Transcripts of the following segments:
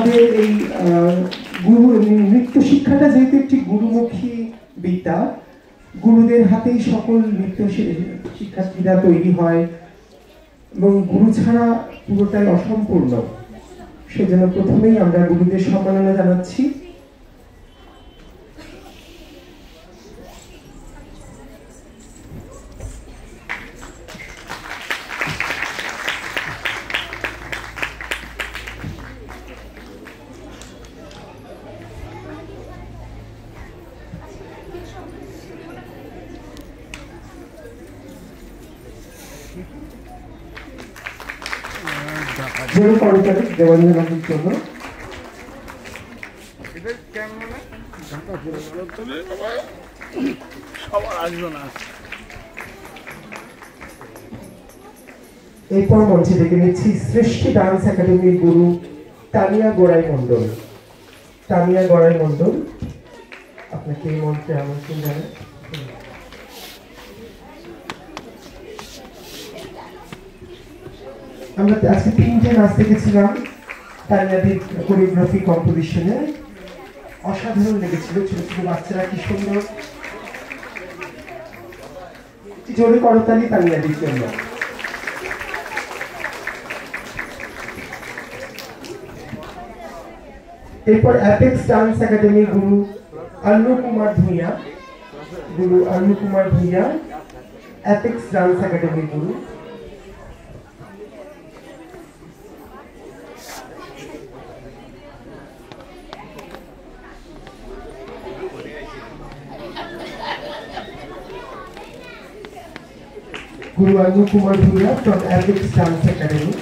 আমাদের এই গুরু নৃত্য শিক্ষাটা যেহেতু একটি গুরুমুখী বিদ্যা, গুরুদের হাতেই সকল নৃত্য শিক্ষার্থীরা তৈরি হয় এবং গুরু ছাড়া পুরোটাই অসম্পূর্ণ। সেজন্য প্রথমেই আমরা গুরুদের সম্মাননা জানাচ্ছি। জোরে করতালি দেওয়ানজনকের জন্য। এরপর মঞ্চে ডেকে নিচ্ছি সৃষ্টি ডান্স একাডেমির গুরু তানিয়া গড়াই মন্ডল। তানিয়া গড়াই মন্ডল, আপনাকে এই মঞ্চে আমন্ত্রণ জানাই। আমরা আজকে 3টে নাচ দেখেছিলাম তানিয়াদের কোরিওগ্রাফি কম্পোজিশনে, অসাধারণ লেগেছিল। ছোট ছোট বাচ্চারা কি সুন্দর, জোরে করতালি তানিয়াদের জন্য। এরপর অ্যাপেক্স ডান্স একাডেমির গুরু অন্নু কুমার ভূঁইয়া, গুরু অন্নু কুমার ভূঁইয়া অ্যাপেক্স ডান্স একাডেমির গুরু। গুরু Annu Kumar Bhuiyan from apex dance academy.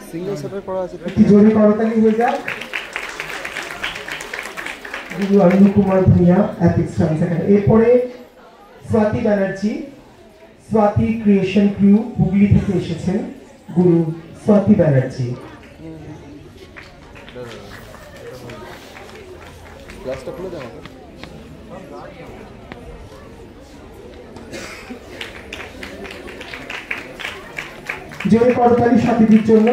Single সেটের করা আছে, কি জোরে করতালি হয়ে যাক। গুরু Annu Kumar Bhuiyan apex dance academy. এরপরে স্বাতি ব্যানার্জি, স্বাতি ক্রিয়েশন ক্রিউ, হুগলি থেকে এসেছেন গুরু স্বাতি ব্যানার্জি। গ্লাসটা খুলে দাও। জোরে করতালি সাথীদের জন্য।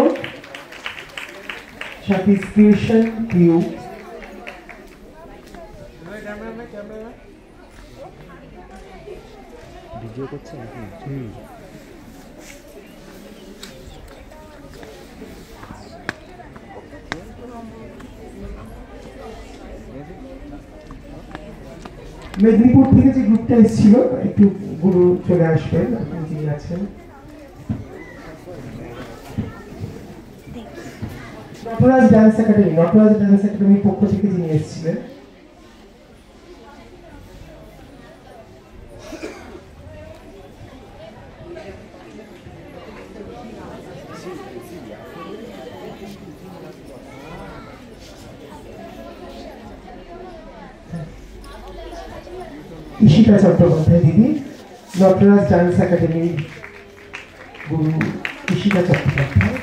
সাথী ক্রিয়েশন ক্রিউ। ভিডিও করছে নাকি? মেদিনীপুর থেকে যে গ্রুপটা এসেছিল, একটু গুরু চলে আসবেন, আপনি যিনি আছেন। Nataraj dance academy, Nataraj dance একাডেমির পক্ষ থেকে যিনি এসেছিলেন। ঈশিতা চট্টোপাধ্যায় দিদি, নটরাজ ডান্স একাডেমির গুরু ঈশিতা চট্টোপাধ্যায়।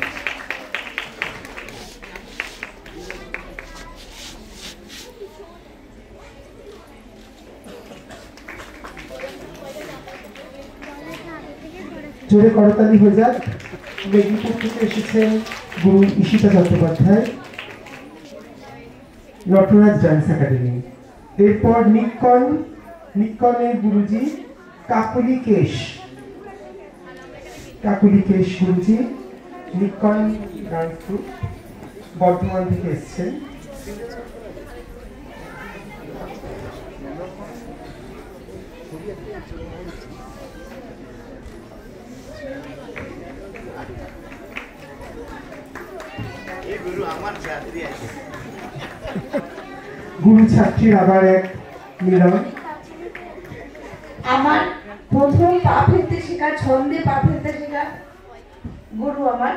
জোরে করতালি হয়ে যাক। মেদিনীপুর থেকে এসেছেন গুরু ঈশিতা চট্টোপাধ্যায়, নটরাজ ডান্স একাডেমি। এরপর নিক্কনের গুরুজি কাকুলি কেশ, কাকুলি কেশ গুরুজি নিক্কন ডান্স গ্রুপ, বর্ধমান থেকে এসেছেন। গুরু ছাত্রীর আবার এক মিলন। আমার প্রথম পা ফেলতে শেখা, ছন্দে পা ফেলতে শেখা গুরু আমার।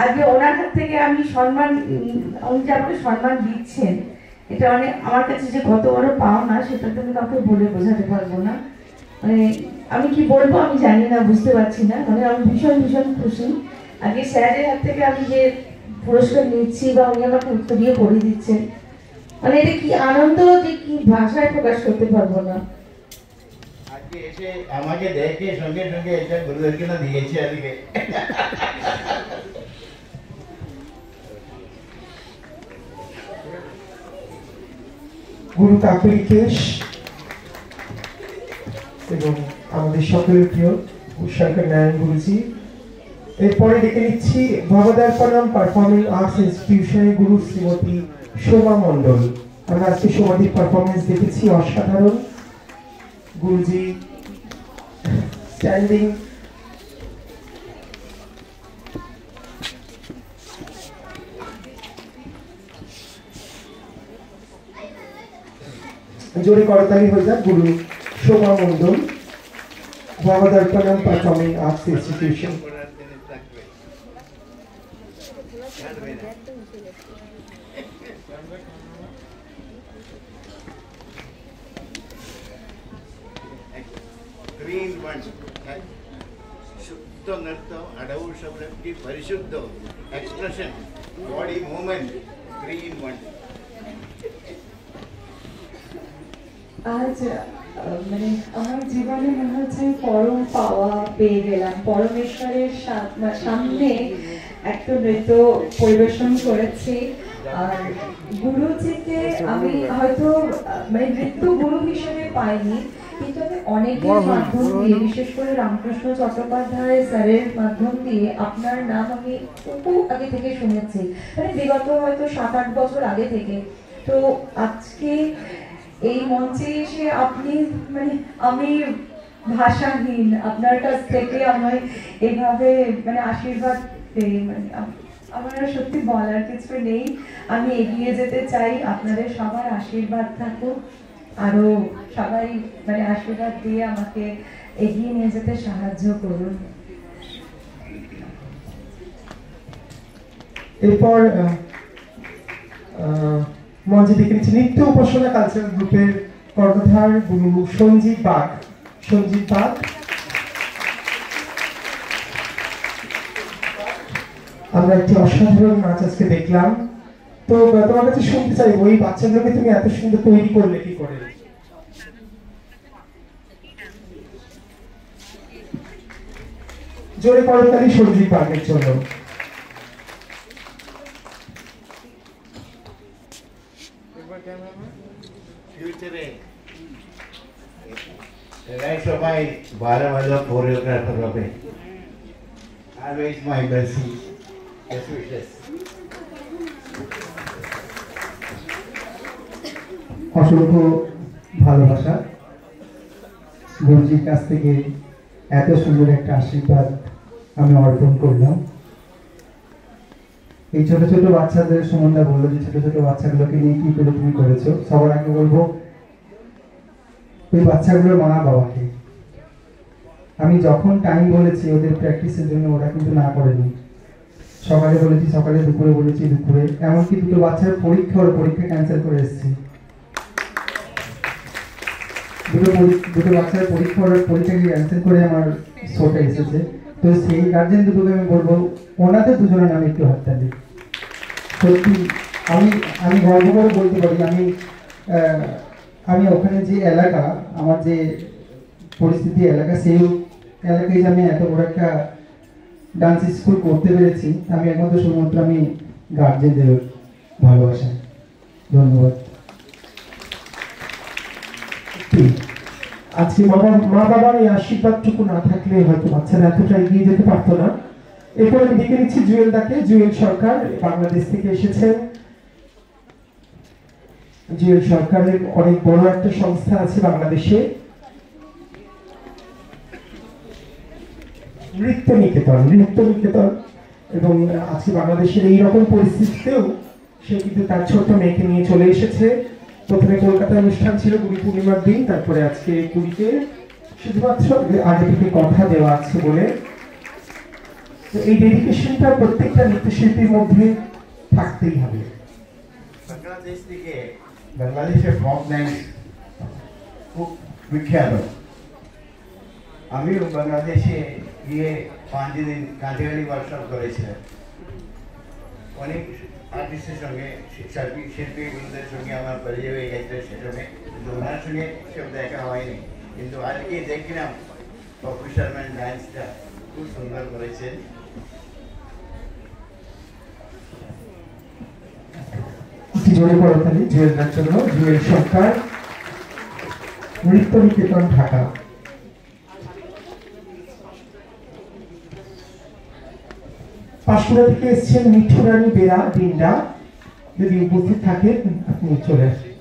আজকে ওনার হাত থেকে আমি সম্মান, উনি যে আমাকে সম্মান দিচ্ছেন, এটা অনেক আমার কাছে যে কত বড় পাওনা, সেটা তো আমি কাউকে বলে বোঝাতে পারবো না। মানে আমি কি বলবো আমি জানি না, বুঝতে পারছি না। মানে আমি ভীষণ ভীষণ খুশি। আজকে স্যারের হাত থেকে আমি যে পুরস্কার নিচ্ছি বা উনি আমাকে উত্তরীয় করে দিচ্ছেন, মানে এটা কি আনন্দ যে কি ভাষায় প্রকাশ করতে পারবো না। আজকে এসে আমাকে দেখে সঙ্গে সঙ্গে এটা গুরুদেরকে না দিয়েছে আজকে। গুরু কাকুলিকেশ এবং আমাদের সকলের প্রিয় শঙ্কর নারায়ণ গুরুজি। এরপরে ডেকে নিচ্ছি ভবদার্পণম পারফর্মিং আর্টস ইনস্টিটিউশনের গুরু শ্রীমতী শোভা মণ্ডল। আমরা আজকে শোভাটির পারফরমেন্স দেখেছি, অসাধারণ। গুরুজি স্ট্যান্ডিং জোরে করতালি হয়ে যাক গুরু শোভা মণ্ডল, ভবদার্পণম পারফর্মিং আর্টস ইনস্টিটিউশন। शुद्ध नृत्य अडवू शब्द की परिशुद्ध एक्सप्रेशन बॉडी मूवमेंट 3 in 1। আজ মানে আমার জীবনে মনে হচ্ছে আমি পরম পাওয়া পেয়ে গেলাম। পরমেশ্বরের সামনে একটা নৃত্য পরিবেশন করেছি। আর গুরুজিকে আমি হয়তো মানে নৃত্য গুরু হিসেবে পাইনি, কিন্তু আমি অনেকের মাধ্যম দিয়ে, বিশেষ করে রামকৃষ্ণ চট্টোপাধ্যায় স্যারের মাধ্যম দিয়ে আপনার নাম আমি খুব আগে থেকে শুনেছি, মানে বিগত হয়তো 7-8 বছর আগে থেকে। তো আজকে এই মঞ্চে এসে আপনি মানে আমি ভাষাহীন, আপনার কাছ থেকে আমায় এইভাবে মানে আশীর্বাদ পেয়ে মানে আমার সত্যি বলার কিছু নেই। আমি এগিয়ে যেতে চাই, আপনাদের সবার আশীর্বাদ থাকুক, আরো সবাই মানে আশীর্বাদ দিয়ে আমাকে এগিয়ে নিয়ে যেতে সাহায্য করুন। এরপর মঞ্চে ডেকে নিচ্ছি নিত্য উপাসনা কালচারাল গ্রুপের কর্ণধার গুরু সঞ্জীব বাগ। সঞ্জীব বাগ আমরা একটি অসাধারণ নাচ আজকে দেখলাম। তো তোমার কাছে শুনতে চাই, ওই বাচ্চাগুলোকে তুমি এত সুন্দর তৈরি করলে কি করে? জোরে করতালি সঞ্জীব বাগের জন্য। ফিউচারে এরাই সবাই ভালো ভালো কোরিওগ্রাফার হবে। অলওয়েজ মাই ব্লেসিং, বেস্ট উইশেস। অসংখ্য ভালোবাসা। গুরুজির কাছ থেকে এত সুন্দর একটা আশীর্বাদ আমি অর্পণ করলাম। এই ছোট ছোট বাচ্চাদের সম্বন্ধে বললো যে ছোট ছোট বাচ্চাগুলোকে নিয়ে কি করে তুমি করেছো। সবার আগে বলবো ওই বাচ্চাগুলোর মা বাবাকে। আমি যখন টাইম বলেছি ওদের প্র্যাকটিসের জন্য, ওরা কিন্তু না করেনি। সকালে বলেছি সকালে, দুপুরে বলেছি দুপুরে, এমনকি দুটো বাচ্চার পরীক্ষা ক্যান্সেল করে এসেছি। দুটো বাচ্চার পরীক্ষাকে ক্যান্সেল করে আমার শোটা এসেছে। তো সেই গার্জেন দুটোকে আমি বলবো ওনাদের দুজনের নামে একটু হাততালি। সত্যি আমি গর্ব করে বলতে পারি, আমি ওখানে যে এলাকা, আমার যে পরিস্থিতি এলাকা, সেই এলাকায় যে আমি এত বড় একটা ডান্স স্কুল করতে পেরেছি, আমি একমাত্র শুধুমাত্র আমি গার্জেনদের ভালোবাসা। ধন্যবাদ। আজকে মা বাবার এই আশীর্বাদটুকু না থাকলে হয়তো বাচ্চারা এতটা এগিয়ে যেতে পারতো না। এরপর আমি ডেকে নিচ্ছি জুয়েল দাকে। জুয়েল সরকার বাংলাদেশ থেকে এসেছেন। জুয়েল সরকারের অনেক বড় একটা সংস্থা আছে বাংলাদেশে, নৃত্য নিকেতন। এবং আজকে বাংলাদেশের এইরকম পরিস্থিতিতেও সে কিন্তু তার ছোট্ট মেয়েকে নিয়ে চলে এসেছে। প্রথমে কলকাতা অনুষ্ঠান ছিল গুরু পূর্ণিমার দিন, তারপরে আজকে পুরীতে, শুধুমাত্র আগে থেকে কথা দেওয়া আছে বলে। তো এই ডেডিকেশনটা প্রত্যেকটা নৃত্যশিল্পীর মধ্যে থাকতেই হবে। বাংলাদেশ থেকে বাংলাদেশের ফোক ডান্স খুব বিখ্যাত। আমিও বাংলাদেশে গিয়ে 5 দিন কাঁটিয়ালি ওয়ার্কশপ করেছিলাম। অনেক আর্টিস্টের সঙ্গে, শিল্পীগুলোদের সঙ্গে আমার পরিচয় হয়ে গেছে সেখানে, কিন্তু ওনার সঙ্গে সব দেখা হয়নি। কিন্তু আজকে দেখলাম পপু শর্মার ডান্সটা খুব সুন্দর করেছেন। জি জোরে করতালি জুয়েলটার জন্য। জুয়েল সরকার, নৃত্য নিকেতন, ঢাকা। পাঁশকুড়া থেকে এসেছেন মিঠু রানী বেরা ডিন্ডা, যদি উপস্থিত থাকেন আপনি চলে আসেন।